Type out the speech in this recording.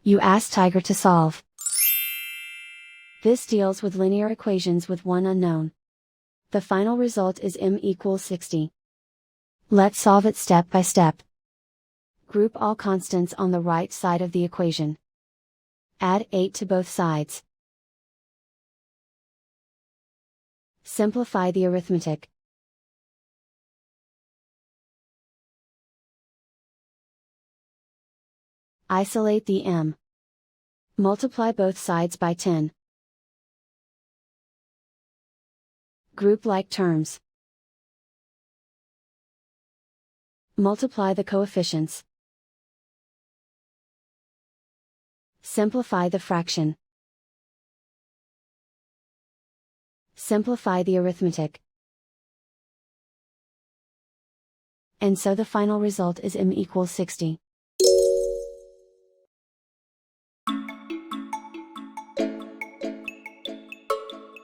You ask Tiger to solve. This deals with linear equations with one unknown. The final result is m equals 60. Let's solve it step by step. Group all constants on the right side of the equation. Add 8 to both sides. Simplify the arithmetic. Isolate the m. Multiply both sides by 10. Group like terms. Multiply the coefficients. Simplify the fraction. Simplify the arithmetic. And so the final result is m equals 60.